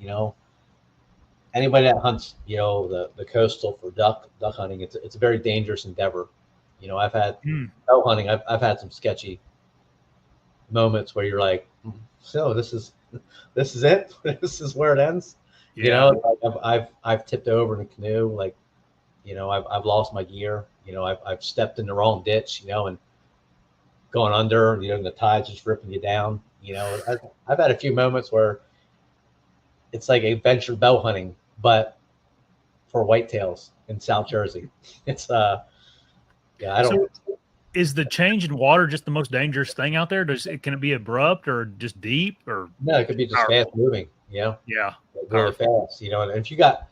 you know, anybody that hunts, you know, the coastal for duck hunting, it's a very dangerous endeavor. You know, I've had Mm. bow hunting. I've had some sketchy moments where you're like, so this is it. This is where it ends. You Yeah. know, like I've tipped over in a canoe. Like, you know, I've lost my gear. You know, I've stepped in the wrong ditch. You know, and gone under. You know, and the tide's just ripping you down. You know, I've had a few moments where it's like adventure bow hunting, but for whitetails in South Jersey. It's yeah, I don't. So is the change in water just the most dangerous thing out there? Can it be abrupt or just deep or No, it could be just fast powerful? moving. You know, Yeah, like really powerful. fast. You know, and if you got,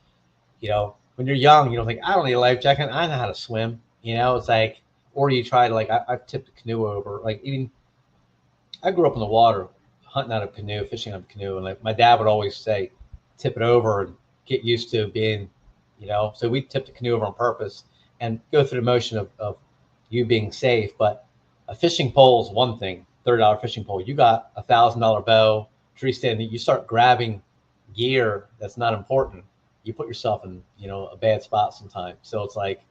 you know, when you're young, you don't think I don't need a life jacket. I know how to swim. You know, it's like, or you try to like I've tipped a canoe over. Like even I grew up in the water, hunting out of a canoe, fishing out of a canoe, and like my dad would always say, tip it over and get used to being, you know. So we tipped the canoe over on purpose and go through the motion of you being safe. But a fishing pole is one thing, $30 fishing pole. You got $1,000 bow, tree stand. You start grabbing gear that's not important. You put yourself in, you know, a bad spot sometimes. So it's like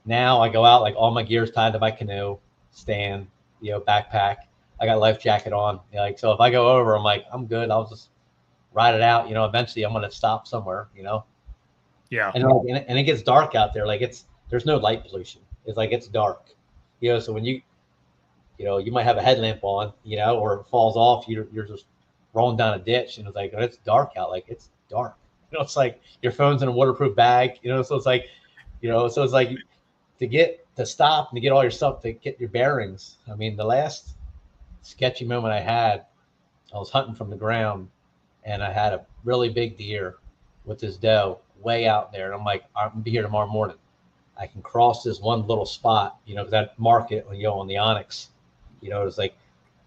now I go out like all my gear's tied to my canoe stand, you know, backpack. I got a life jacket on. Like so, if I go over, I'm like I'm good. I'll just ride it out. You know, eventually I'm gonna stop somewhere. You know, Yeah. and it gets dark out there. Like there's no light pollution. It's like it's dark. You know, so when you know you might have a headlamp on, you know, or it falls off, you're just rolling down a ditch, and it's like it's dark out. Like it's dark. You know, it's like your phone's in a waterproof bag. You know, so it's like you know, so it's like to get to stop and to get all your stuff to get your bearings. I mean, the last sketchy moment I had, I was hunting from the ground and I had a really big deer with this doe way out there. And I'm like, I'm gonna be here tomorrow morning. I can cross this one little spot, you know, that market, you know, on the Onyx. You know, it's like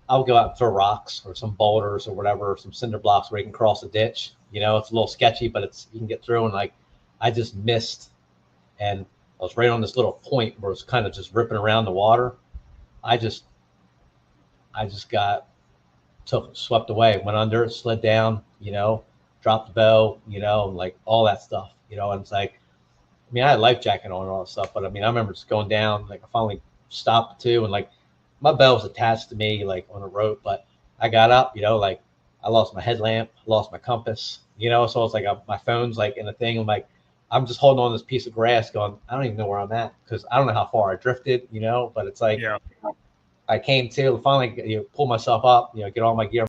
I'll go out and throw rocks or some boulders or whatever, or some cinder blocks where you can cross a ditch. You know, it's a little sketchy, but it's you can get through. And like, I just missed, and I was right on this little point where it's kind of just ripping around the water. I just, I just got took swept away, went under, slid down, you know, dropped the bow, you know, like all that stuff, you know. And it's like, I mean, I had a life jacket on and all that stuff, but I mean, I remember just going down. Like I finally stopped too, and like my bow was attached to me like on a rope, but I got up, you know, like I lost my headlamp, lost my compass, you know. So it's like my phone's like in a thing. I'm like, I'm just holding on to this piece of grass, going, I don't even know where I'm at because I don't know how far I drifted, you know. But it's like Yeah. I came to finally, you know, pull myself up, you know, get all my gear